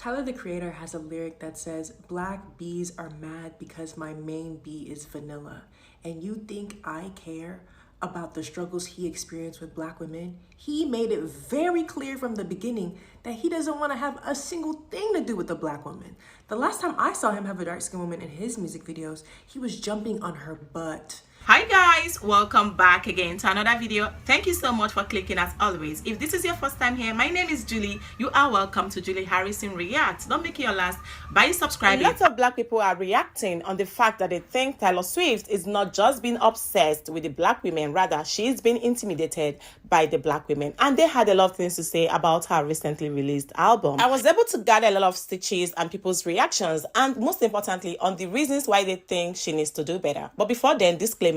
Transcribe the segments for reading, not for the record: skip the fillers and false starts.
Tyler, the Creator, has a lyric that says, "Black bees are mad because my main bee is vanilla." And you think I care about the struggles he experienced with black women? He made it very clear from the beginning that he doesn't want to have a single thing to do with a black woman. The last time I saw him have a dark-skinned woman in his music videos, he was jumping on her butt. Hi guys, welcome back again to another video. Thank you so much for clicking as always. If this is your first time here, my name is Julie. You are welcome to Julie Harrison Reacts. Don't make it your last by subscribing. Lots of black people are reacting on the fact that they think Taylor Swift is not just being obsessed with the black women, rather she's been intimidated by the black women. And they had a lot of things to say about her recently released album. I was able to gather a lot of stitches and people's reactions, and most importantly on the reasons why they think she needs to do better. But before then, disclaimer,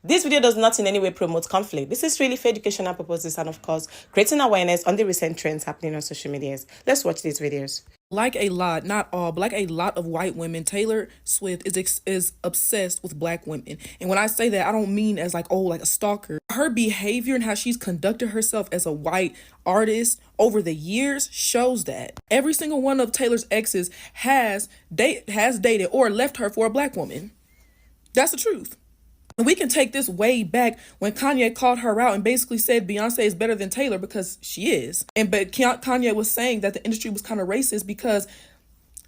this video does not in any way promote conflict. This is really for educational purposes and of course creating awareness on the recent trends happening on social medias. Let's watch these videos. Like a lot, not all, but like a lot of white women, Taylor Swift is obsessed with black women. And when I say that, I don't mean as like, oh, like a stalker. Her behavior and how she's conducted herself as a white artist over the years shows that. Every single one of Taylor's exes has dated or left her for a black woman. That's the truth. And we can take this way back when Kanye called her out and basically said Beyonce is better than Taylor because she is. But Kanye was saying that the industry was kind of racist because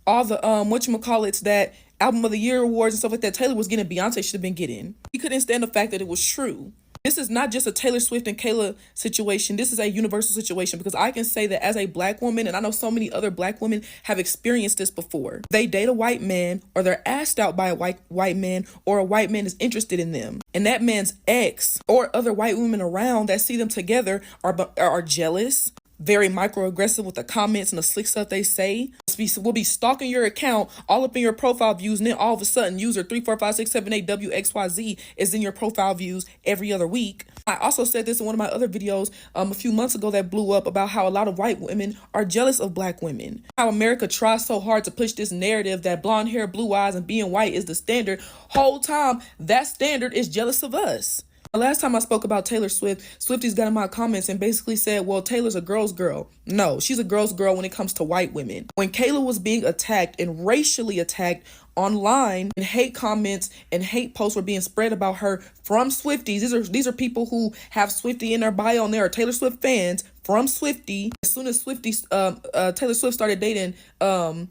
all the whatchamacallits, that Album of the Year awards and stuff like that Taylor was getting, Beyonce should have been getting. He couldn't stand the fact that it was true. This is not just a Taylor Swift and Kayla situation. This is a universal situation because I can say that as a black woman, and I know so many other black women have experienced this before. They date a white man, or they're asked out by a white man, or a white man is interested in them. And that man's ex or other white women around that see them together are jealous, very microaggressive with the comments and the slick stuff they say. Will be stalking your account, all up in your profile views, and then all of a sudden user 3456788WXYZ is in your profile views every other week. I also said this in one of my other videos a few months ago that blew up about how a lot of white women are jealous of black women. How America tries so hard to push this narrative that blonde hair, blue eyes, and being white is the standard. Whole time that standard is jealous of us. The last time I spoke about Taylor Swift, Swifties got in my comments and basically said, well, Taylor's a girl's girl. No, she's a girl's girl when it comes to white women. When Kayla was being attacked and racially attacked online, and hate comments and hate posts were being spread about her from Swifties. These are people who have Swiftie in their bio and they are Taylor Swift fans from Swiftie. As soon as Taylor Swift started dating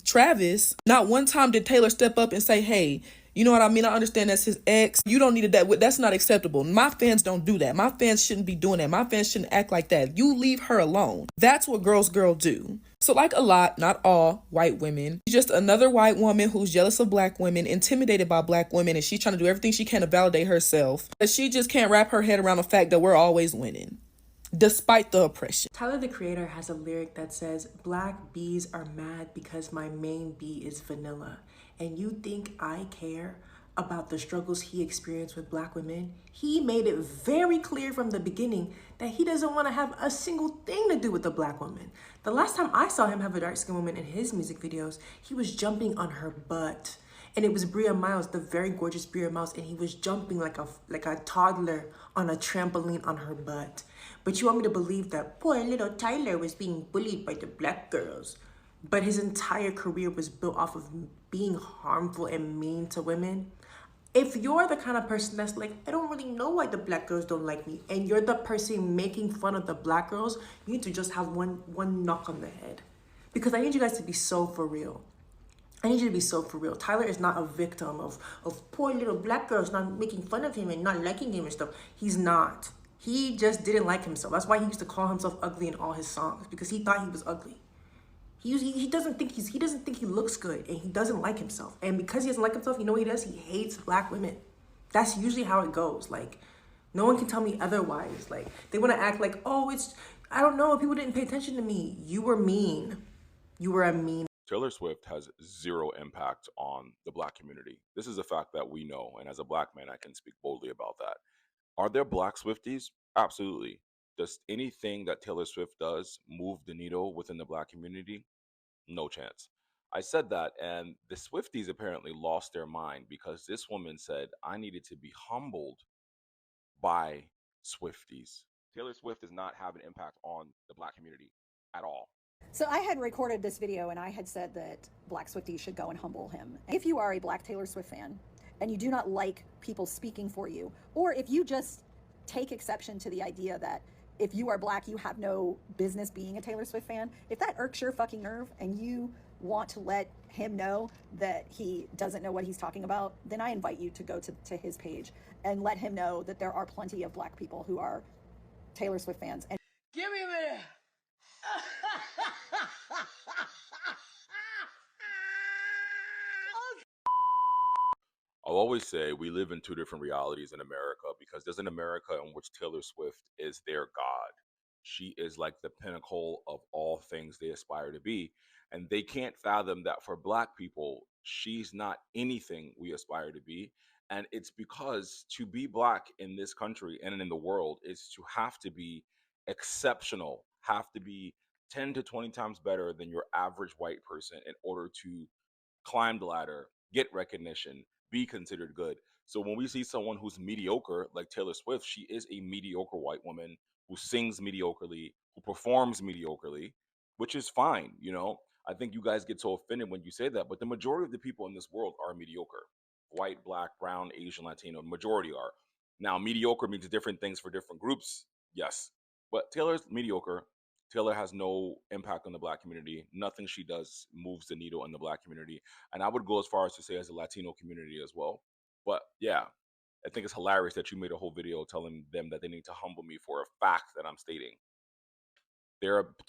Travis, not one time did Taylor step up and say, hey, you know what I mean? I understand that's his ex. You don't need that. That's not acceptable. My fans don't do that. My fans shouldn't be doing that. My fans shouldn't act like that. You leave her alone. That's what girls do. So like a lot, not all, white women, she's just another white woman who's jealous of black women, intimidated by black women, and she's trying to do everything she can to validate herself. But she just can't wrap her head around the fact that we're always winning, despite the oppression. Tyler, the Creator, has a lyric that says, "Black bees are mad because my main bee is vanilla." And you think I care about the struggles he experienced with black women? He made it very clear from the beginning that he doesn't want to have a single thing to do with a black woman. The last time I saw him have a dark-skinned woman in his music videos, he was jumping on her butt. And it was Bria Miles, the very gorgeous Bria Miles, and he was jumping like a toddler on a trampoline on her butt. But you want me to believe that poor little Tyler was being bullied by the black girls? But his entire career was built off of being harmful and mean to women. If you're the kind of person that's like, I don't really know why the black girls don't like me, and you're the person making fun of the black girls, you need to just have one knock on the head. Because I need you guys to be so for real. I need you to be so for real. Tyler is not a victim of poor little black girls not making fun of him and not liking him and stuff. He's not. He just didn't like himself. That's why he used to call himself ugly in all his songs, because he thought he was ugly. He doesn't think he looks good, and he doesn't like himself. And because he doesn't like himself, you know what he does? He hates black women. That's usually how it goes. Like, no one can tell me otherwise. Like, they want to act like, oh, I don't know, people didn't pay attention to me. You were mean. You were a mean. Taylor Swift has zero impact on the black community. This is a fact that we know, and as a black man, I can speak boldly about that. Are there black Swifties? Absolutely. Does anything that Taylor Swift does move the needle within the black community? No chance. I said that, and the Swifties apparently lost their mind because this woman said, I needed to be humbled by Swifties. Taylor Swift does not have an impact on the black community at all. So I had recorded this video and I had said that Black Swifties should go and humble him. If you are a Black Taylor Swift fan and you do not like people speaking for you, or if you just take exception to the idea that if you are Black, you have no business being a Taylor Swift fan, if that irks your fucking nerve and you want to let him know that he doesn't know what he's talking about, then I invite you to go to his page and let him know that there are plenty of Black people who are Taylor Swift fans. And give me a minute. I'll always say we live in two different realities in America, because there's an America in which Taylor Swift is their God. She is like the pinnacle of all things they aspire to be. And they can't fathom that for Black people, she's not anything we aspire to be. And it's because to be Black in this country and in the world is to have to be exceptional, have to be 10 to 20 times better than your average white person in order to climb the ladder, get recognition, be considered good. So when we see someone who's mediocre, like Taylor Swift, she is a mediocre white woman who sings mediocrely, who performs mediocrely, which is fine. I think you guys get so offended when you say that, but the majority of the people in this world are mediocre. White, Black, brown, Asian, Latino, the majority are. Now, mediocre means different things for different groups, yes. But Taylor's mediocre. Taylor has no impact on the Black community. Nothing she does moves the needle in the Black community. And I would go as far as to say as the Latino community as well. But yeah, I think it's hilarious that you made a whole video telling them that they need to humble me for a fact that I'm stating.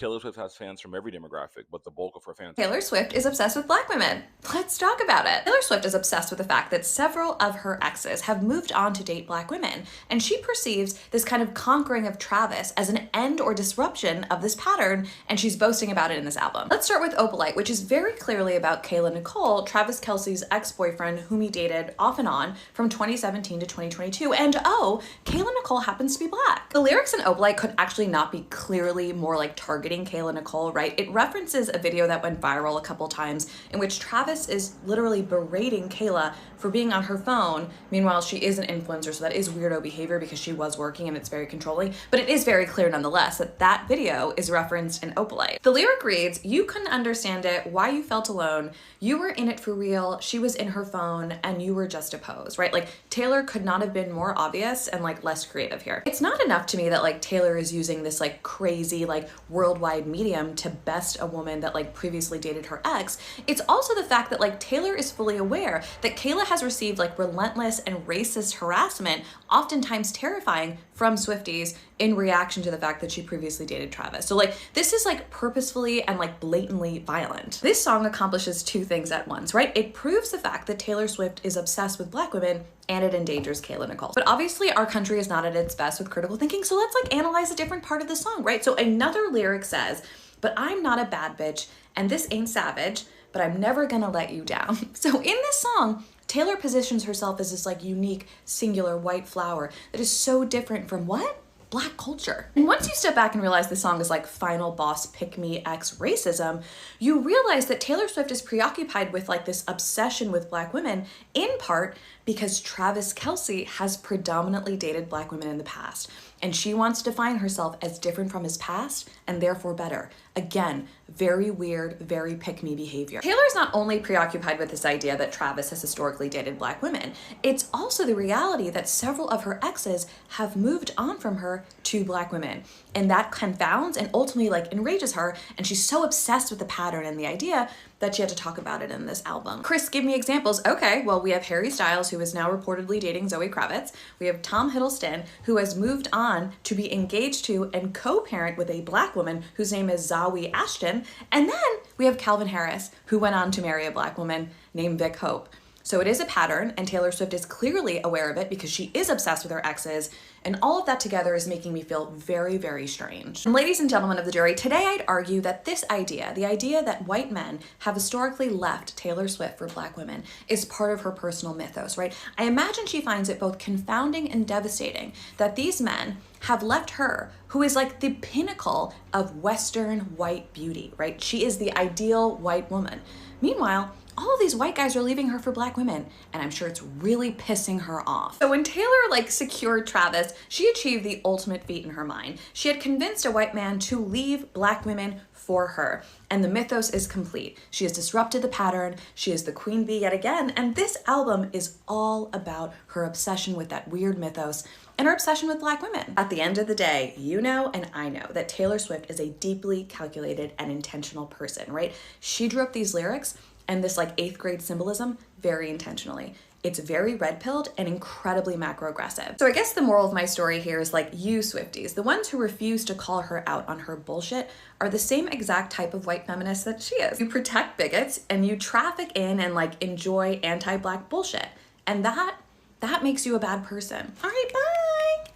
Taylor Swift has fans from every demographic, but the bulk of her fans. Taylor Swift is obsessed with Black women. Let's talk about it. Taylor Swift is obsessed with the fact that several of her exes have moved on to date Black women, and she perceives this kind of conquering of Travis as an end or disruption of this pattern, and she's boasting about it in this album. Let's start with Opalite, which is very clearly about Kayla Nicole, Travis Kelce's ex-boyfriend, whom he dated off and on from 2017 to 2022, and oh, Kayla Nicole happens to be Black. The lyrics in Opalite could actually not be clearly more like targeting Kayla Nicole, right? It references a video that went viral a couple times in which Travis is literally berating Kayla for being on her phone. Meanwhile, she is an influencer, so that is weirdo behavior because she was working and it's very controlling, but it is very clear nonetheless that that video is referenced in Opalite. The lyric reads, "You couldn't understand it, why you felt alone, you were in it for real, she was in her phone, and you were just a pose," right? Like, Taylor could not have been more obvious and like less creative here. It's not enough to me that like Taylor is using this like crazy like worldwide medium to best a woman that like previously dated her ex. It's also the fact that like Taylor is fully aware that Kayla has received like relentless and racist harassment, oftentimes terrifying, from Swifties in reaction to the fact that she previously dated Travis. So like this is like purposefully and like blatantly violent. This song accomplishes two things at once, right? It proves the fact that Taylor Swift is obsessed with Black women, and it endangers Kayla Nicole. But obviously our country is not at its best with critical thinking, so let's like analyze a different part of the song, right? So another lyric says, "But I'm not a bad bitch, and this ain't savage, but I'm never gonna let you down." So in this song, Taylor positions herself as this like unique, singular white flower that is so different from what? Black culture. And once you step back and realize the song is like final boss pick me X racism, you realize that Taylor Swift is preoccupied with like this obsession with Black women, in part because Travis Kelce has predominantly dated Black women in the past, and she wants to define herself as different from his past and therefore better. Again, very weird, very pick-me behavior. Taylor's not only preoccupied with this idea that Travis has historically dated Black women, it's also the reality that several of her exes have moved on from her to Black women. And that confounds and ultimately like enrages her, and she's so obsessed with the pattern and the idea that she had to talk about it in this album. Chris, give me examples. Okay, well, we have Harry Styles, who is now reportedly dating Zoe Kravitz. We have Tom Hiddleston, who has moved on to be engaged to and co-parent with a Black woman whose name is Zawe Ashton. And then we have Calvin Harris, who went on to marry a Black woman named Vic Hope. So it is a pattern, and Taylor Swift is clearly aware of it because she is obsessed with her exes, and all of that together is making me feel very, very strange. And ladies and gentlemen of the jury, today I'd argue that this idea, the idea that white men have historically left Taylor Swift for Black women, is part of her personal mythos, right? I imagine she finds it both confounding and devastating that these men have left her, who is like the pinnacle of Western white beauty, right? She is the ideal white woman. Meanwhile, all of these white guys are leaving her for Black women, and I'm sure it's really pissing her off. So when Taylor like secured Travis, she achieved the ultimate feat in her mind. She had convinced a white man to leave Black women for her. And the mythos is complete. She has disrupted the pattern. She is the queen bee yet again. And this album is all about her obsession with that weird mythos and her obsession with Black women. At the end of the day, you know and I know that Taylor Swift is a deeply calculated and intentional person, right? She drew up these lyrics and this like 8th grade symbolism very intentionally. It's very red-pilled and incredibly macroaggressive. So I guess the moral of my story here is like, you Swifties, the ones who refuse to call her out on her bullshit are the same exact type of white feminist that she is. You protect bigots and you traffic in and like enjoy anti-Black bullshit. And that makes you a bad person. All right,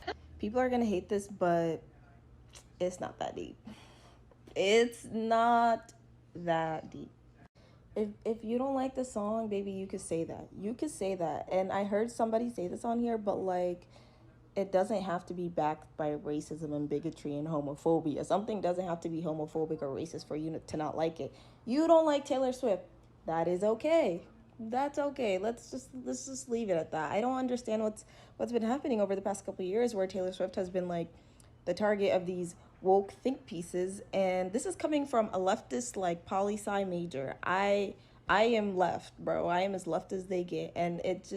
bye. People are gonna hate this, but it's not that deep. It's not that deep. If you don't like the song, baby, you could say that. You could say that. And I heard somebody say this on here, but like, it doesn't have to be backed by racism and bigotry and homophobia. Something doesn't have to be homophobic or racist for you to not like it. You don't like Taylor Swift. That is okay. That's okay. Let's just leave it at that. I don't understand what's been happening over the past couple of years where Taylor Swift has been like the target of these woke think pieces, and this is coming from a leftist like poli-sci major. I am left, bro. I am as left as they get, and it's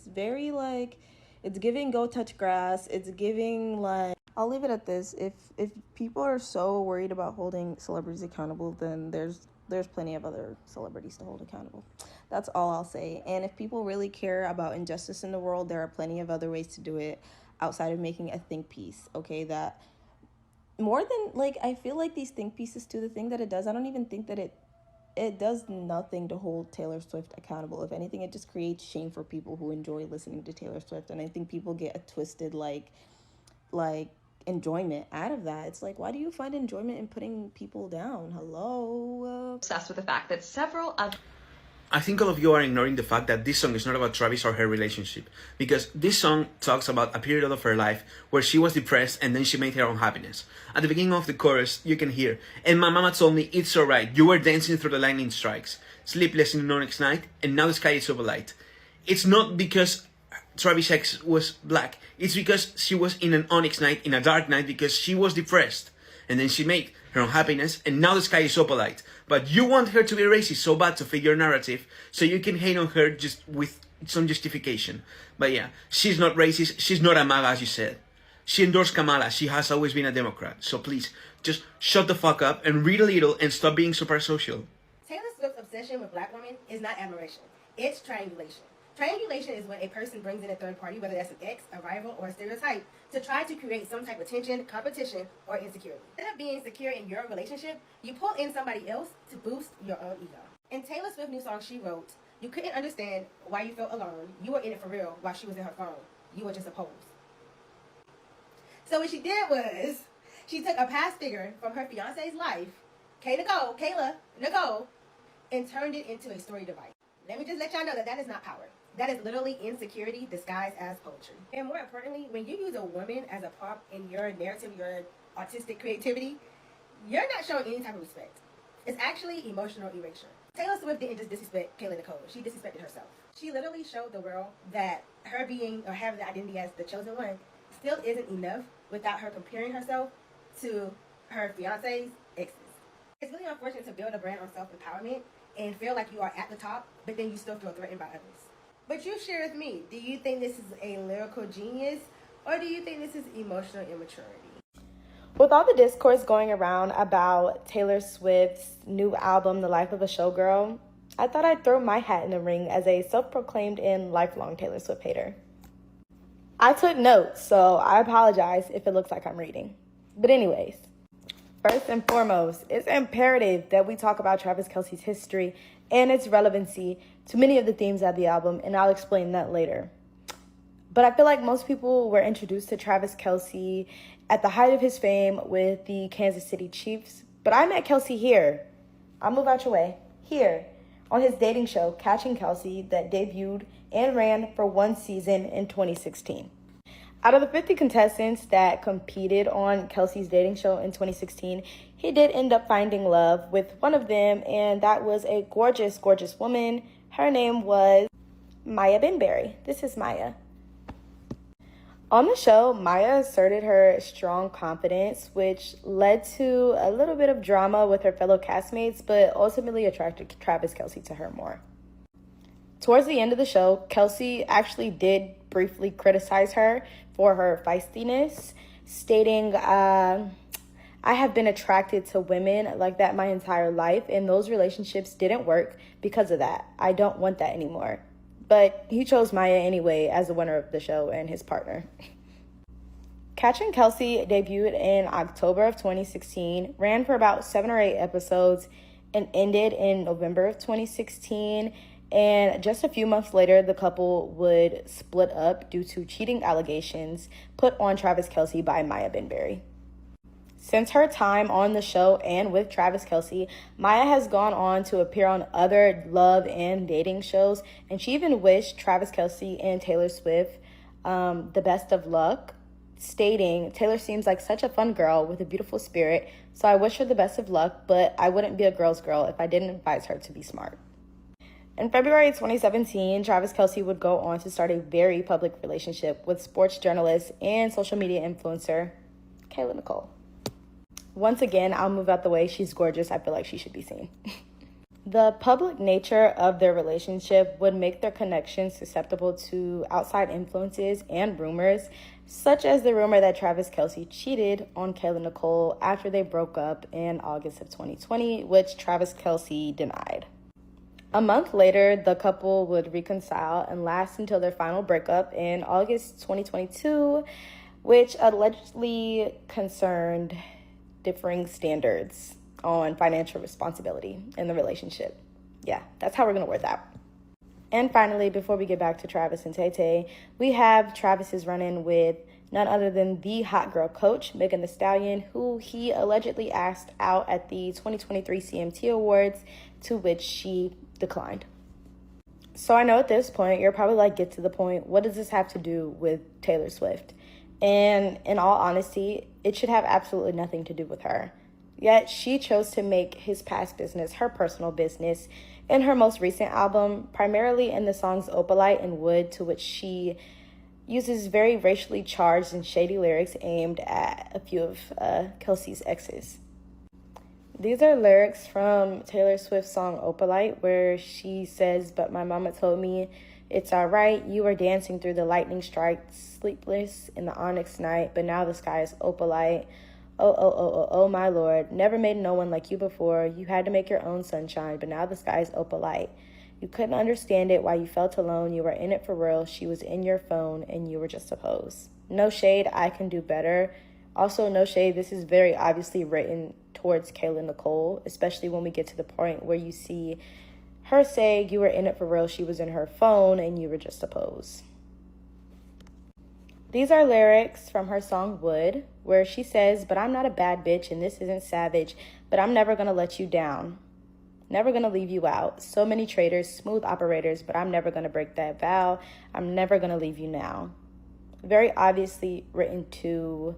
very like, it's giving go touch grass. It's giving like, I'll leave it at this. If people are so worried about holding celebrities accountable, then there's plenty of other celebrities to hold accountable. That's all I'll say. And if people really care about injustice in the world, there are plenty of other ways to do it outside of making a think piece, okay? That more than, like, I feel like these think pieces too, the thing that it does, I don't even think that it does nothing to hold Taylor Swift accountable. If anything, it just creates shame for people who enjoy listening to Taylor Swift. And I think people get a twisted, like enjoyment out of that. It's like, why do you find enjoyment in putting people down? Hello? Obsessed with the fact that several of I think all of you are ignoring the fact that this song is not about Travis or her relationship, because this song talks about a period of her life where she was depressed and then she made her own happiness. At the beginning of the chorus, you can hear, "And my mama told me it's alright, you were dancing through the lightning strikes, sleepless in the onyx night, and now the sky is Opalite." It's not because Travis X was black, it's because she was in an onyx night, in a dark night, because she was depressed. And then she made her own happiness, and now the sky is Opalite. But you want her to be racist so bad to fit your narrative, so you can hate on her just with some justification. But yeah, she's not racist, she's not a MAGA as you said. She endorsed Kamala, she has always been a Democrat. So please, just shut the fuck up and read a little and stop being super social. Taylor Swift's obsession with Black women is not admiration, it's triangulation. Triangulation is when a person brings in a third party, whether that's an ex, a rival, or a stereotype, to try to create some type of tension, competition, or insecurity. Instead of being secure in your relationship, you pull in somebody else to boost your own ego. In Taylor Swift's new song she wrote, you couldn't understand why you felt alone. You were in it for real while she was in her phone. You were just a pose. So what she did was, she took a past figure from her fiance's life, Kayla Nicole, and turned it into a story device. Let me just let y'all know that is not power. That is literally insecurity disguised as poetry. And more importantly, when you use a woman as a prop in your narrative, your artistic creativity, you're not showing any type of respect. It's actually emotional erasure. Taylor Swift didn't just disrespect Kayla Nicole. She disrespected herself. She literally showed the world that her being or having the identity as the chosen one still isn't enough without her comparing herself to her fiance's exes. It's really unfortunate to build a brand on self-empowerment and feel like you are at the top, but then you still feel threatened by others. But you share with me, do you think this is a lyrical genius, or do you think this is emotional immaturity? With all the discourse going around about Taylor Swift's new album, The Life of a Showgirl, I thought I'd throw my hat in the ring as a self-proclaimed and lifelong Taylor Swift hater. I took notes, so I apologize if it looks like I'm reading. But anyways, first and foremost, it's imperative that we talk about Travis Kelce's history and its relevancy to many of the themes of the album, and I'll explain that later. But I feel like most people were introduced to Travis Kelce at the height of his fame with the Kansas City Chiefs, but I met Kelce here. I'll move out your way. Here, on his dating show, Catching Kelce, that debuted and ran for one season in 2016. Out of the 50 contestants that competed on Kelce's dating show in 2016, he did end up finding love with one of them, and that was a gorgeous, gorgeous woman. Her name was Maya Benberry. This is Maya. On the show, Maya asserted her strong confidence, which led to a little bit of drama with her fellow castmates, but ultimately attracted Travis Kelce to her more. Towards the end of the show, Kelce actually did briefly criticize her for her feistiness, stating, I have been attracted to women like that my entire life, and those relationships didn't work because of that. I don't want that anymore. But he chose Maya anyway as the winner of the show and his partner. Catching Kelce debuted in October of 2016, ran for about 7 or 8 episodes, and ended in November of 2016. And just a few months later, the couple would split up due to cheating allegations put on Travis Kelce by Maya Benberry. Since her time on the show and with Travis Kelce, Maya has gone on to appear on other love and dating shows, and she even wished Travis Kelce and Taylor Swift the best of luck, stating, "Taylor seems like such a fun girl with a beautiful spirit, so I wish her the best of luck, but I wouldn't be a girl's girl if I didn't advise her to be smart." In February 2017, Travis Kelce would go on to start a very public relationship with sports journalist and social media influencer, Kayla Nicole. Once again, I'll move out the way. She's gorgeous. I feel like she should be seen. The public nature of their relationship would make their connection susceptible to outside influences and rumors, such as the rumor that Travis Kelce cheated on Kayla Nicole after they broke up in August of 2020, which Travis Kelce denied. A month later, the couple would reconcile and last until their final breakup in August 2022, which allegedly concerned differing standards on financial responsibility in the relationship. Yeah, that's how we're going to word that. And finally, before we get back to Travis and Tay-Tay, we have Travis's run-in with none other than the hot girl coach, Megan Thee Stallion, who he allegedly asked out at the 2023 CMT Awards, to which she declined. So I know at this point, you're probably like, get to the point. What does this have to do with Taylor Swift? And in all honesty, it should have absolutely nothing to do with her. Yet she chose to make his past business her personal business in her most recent album, primarily in the songs Opalite and Wood, to which she uses very racially charged and shady lyrics aimed at a few of Kelce's exes. These are lyrics from Taylor Swift's song Opalite, where she says, "But my mama told me it's all right. You were dancing through the lightning strikes, sleepless in the onyx night, but now the sky is opalite. Oh, my Lord. Never made no one like you before. You had to make your own sunshine, but now the sky is opalite. You couldn't understand it while you felt alone. You were in it for real. She was in your phone, and you were just a pose. No shade, I can do better." Also, no shade, this is very obviously written towards Kayla Nicole, especially when we get to the point where you see her say, "You were in it for real, she was in her phone, and you were just a pose." These are lyrics from her song Wood, where she says, "But I'm not a bad bitch, and this isn't savage, but I'm never gonna let you down. Never gonna leave you out. So many traitors, smooth operators, but I'm never gonna break that vow. I'm never gonna leave you now." Very obviously written to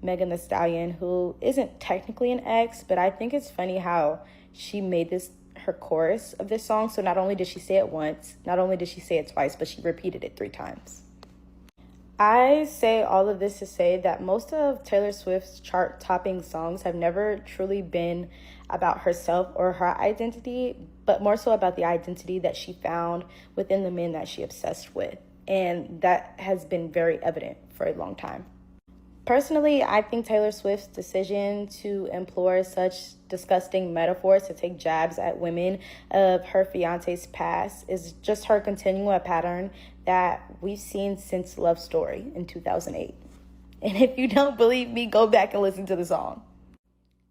Megan Thee Stallion, who isn't technically an ex, but I think it's funny how she made this her chorus of this song. So not only did she say it once, not only did she say it twice, but she repeated it 3 times. I say all of this to say that most of Taylor Swift's chart-topping songs have never truly been about herself or her identity, but more so about the identity that she found within the men that she obsessed with. And that has been very evident for a long time. Personally, I think Taylor Swift's decision to employ such disgusting metaphors to take jabs at women of her fiance's past is just her continuing a pattern that we've seen since Love Story in 2008. And if you don't believe me, go back and listen to the song.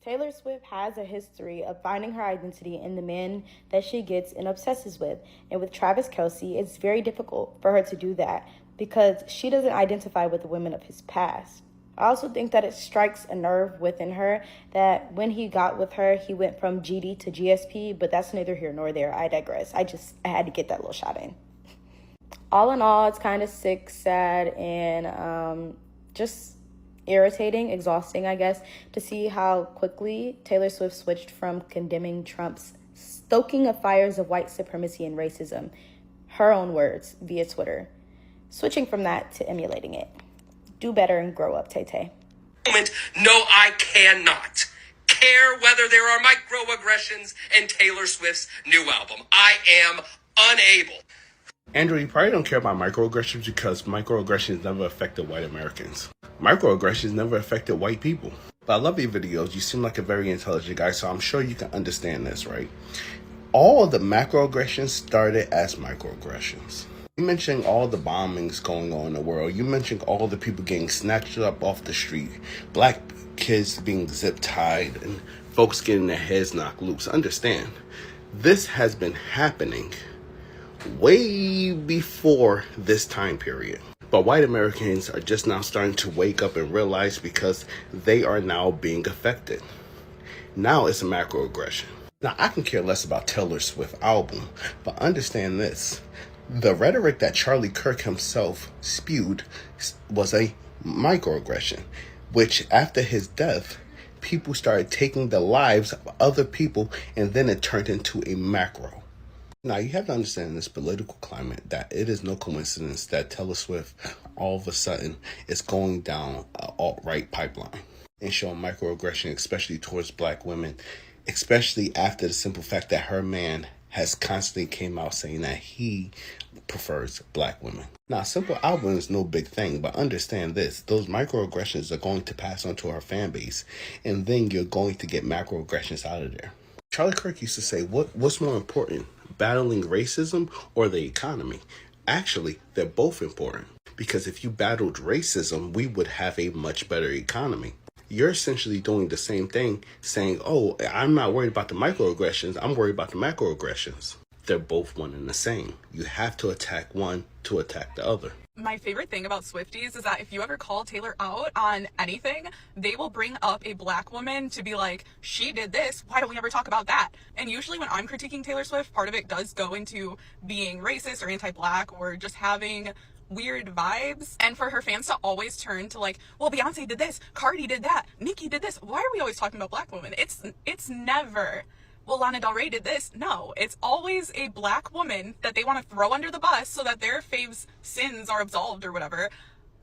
Taylor Swift has a history of finding her identity in the men that she gets and obsesses with. And with Travis Kelce, it's very difficult for her to do that because she doesn't identify with the women of his past. I also think that it strikes a nerve within her that when he got with her, he went from GD to GSP, but that's neither here nor there. I digress. I had to get that little shot in. All in all, it's kind of sick, sad, and just irritating, exhausting, I guess, to see how quickly Taylor Swift switched from condemning Trump's stoking of fires of white supremacy and racism, her own words, via Twitter, switching from that to emulating it. Do better and grow up, Tay Tay. No, I cannot care whether there are microaggressions in Taylor Swift's new album. I am unable. Andrew, you probably don't care about microaggressions because microaggressions never affected white Americans. Microaggressions never affected white people. But I love your videos. You seem like a very intelligent guy, so I'm sure you can understand this, right? All of the macroaggressions started as microaggressions. You mentioned all the bombings going on in the world. You mentioned all the people getting snatched up off the street. Black kids being zip-tied and folks getting their heads knocked loose. Understand, this has been happening way before this time period. But white Americans are just now starting to wake up and realize because they are now being affected. Now it's a macroaggression. Now, I can care less about Taylor Swift album, but understand this. The rhetoric that Charlie Kirk himself spewed was a microaggression, which after his death, people started taking the lives of other people and then it turned into a macro. Now, you have to understand in this political climate that it is no coincidence that Taylor Swift all of a sudden is going down an alt-right pipeline and showing microaggression, especially towards black women, especially after the simple fact that her man has constantly came out saying that he prefers black women. Now, simple album is no big thing, but understand this. Those microaggressions are going to pass on to our fan base, and then you're going to get macroaggressions out of there. Charlie Kirk used to say, what's more important, battling racism or the economy? Actually, they're both important, because if you battled racism, we would have a much better economy. You're essentially doing the same thing, saying, oh, I'm not worried about the microaggressions, I'm worried about the macroaggressions. They're both one and the same. You have to attack one to attack the other. My favorite thing about Swifties is that if you ever call Taylor out on anything, they will bring up a black woman to be like, she did this, why don't we ever talk about that? And usually when I'm critiquing Taylor Swift, part of it does go into being racist or anti-black or just having weird vibes. And for her fans to always turn to like, well, Beyonce did this, Cardi did that, Nicki did this. Why are we always talking about black women? It's never, well, Lana Del Rey did this. No, it's always a black woman that they want to throw under the bus so that their fave's sins are absolved or whatever,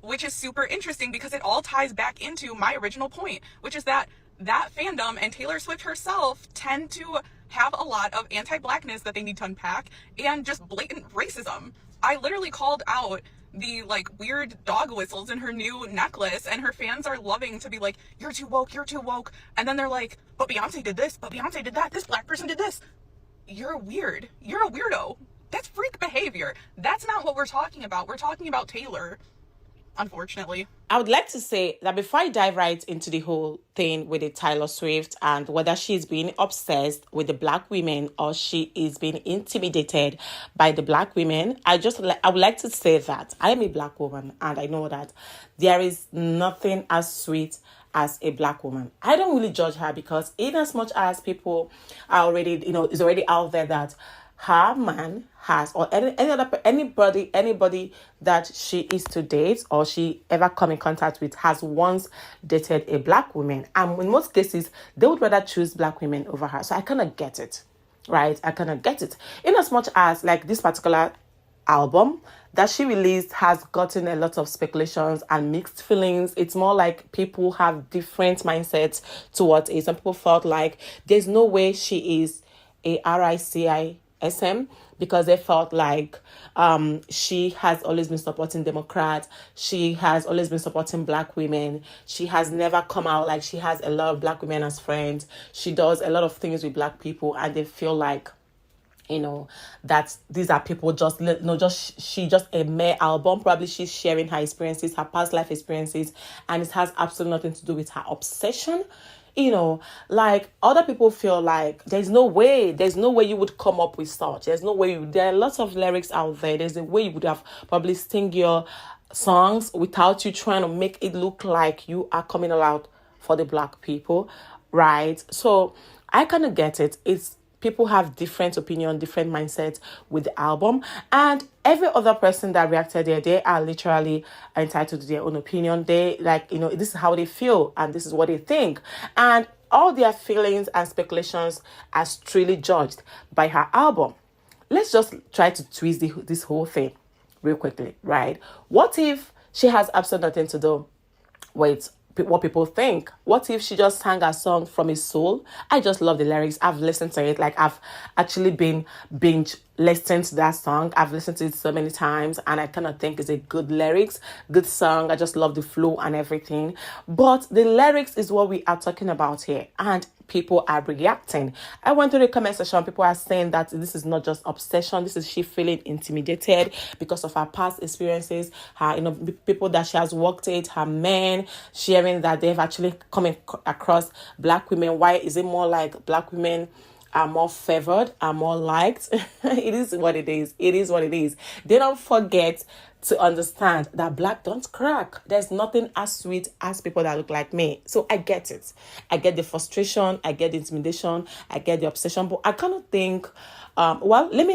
which is super interesting because it all ties back into my original point, which is that fandom and Taylor Swift herself tend to have a lot of anti-blackness that they need to unpack and just blatant racism. I literally called out the like weird dog whistles in her new necklace and her fans are loving to be like, you're too woke, and then they're like, but Beyonce did this, but Beyonce did that, this black person did this. You're weird, you're a weirdo. That's freak behavior. That's not what we're talking about. We're talking about Taylor, unfortunately. I would like to say that before I dive right into the whole thing with the Taylor Swift and whether she's being obsessed with the black women or she is being intimidated by the black women, I would like to say that I am a black woman and I know that there is nothing as sweet as a black woman. I don't really judge her because in as much as people are already, is already out there that her man has, or anybody that she is to date or she ever come in contact with has once dated a black woman, and in most cases they would rather choose black women over her. So I kind of get it, right? I kind of get it. In as much as like this particular album that she released has gotten a lot of speculations and mixed feelings. It's more like people have different mindsets towards it. Some people felt like there's no way she is a RICISM because they felt like she has always been supporting Democrats. She has always been supporting black women. She has never come out like she has a lot of black women as friends. She does a lot of things with black people and they feel like, that these are people just a mere album. Probably she's sharing her experiences, her past life experiences, and it has absolutely nothing to do with her obsession. Like other people feel like there's no way you would come up with such. There's no way. There are lots of lyrics out there. There's a way you would have probably sing your songs without you trying to make it look like you are coming out for the black people, right? So I kind of get it. It's people have different opinion, different mindsets with the album, and every other person that reacted there, they are literally entitled to their own opinion. They this is how they feel and this is what they think, and all their feelings and speculations are strictly judged by her album. Let's just try to twist this whole thing real quickly, right? What if She has absolutely nothing to do with what people think. What if she just sang a song from his soul? I just love the lyrics. I've listened to it. Like, I've actually been binge listening to that song. I've listened to it so many times, and I kind of think it's a good lyrics, good song. I just love the flow and everything. But the lyrics is what we are talking about here, and people are reacting. I went to the comment section. People are saying that this is not just obsession. This is she feeling intimidated because of her past experiences. Her, people that she has worked with, her men sharing that they've actually come across black women. Why is it more like black women are more favored, are more liked? It is what it is. It is what it is. They don't forget to understand that black don't crack. There's nothing as sweet as people that look like me. So I get it. I get the frustration. I get the intimidation. I get the obsession. But I kind of think, well, let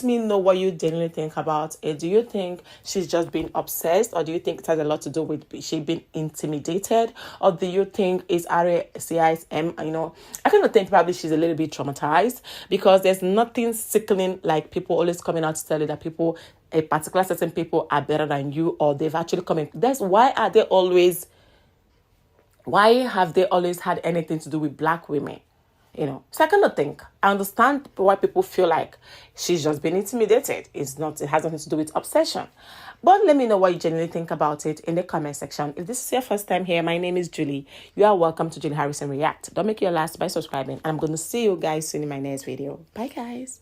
me know what you genuinely think about it. Do you think she's just being obsessed, or do you think it has a lot to do with she being intimidated, or do you think it's RACISM? I kind of think probably she's a little bit traumatized, because there's nothing sickening like people always coming out to tell you that a particular certain people are better than you, or they've actually come in. Why have they always had anything to do with black women? So I kind of think, I understand why people feel like she's just been intimidated. It has nothing to do with obsession. But let me know what you genuinely think about it in the comment section. If this is your first time here, my name is Julie. You are welcome to Julie Harrison React. Don't make your last by subscribing. And I'm going to see you guys soon in my next video. Bye, guys.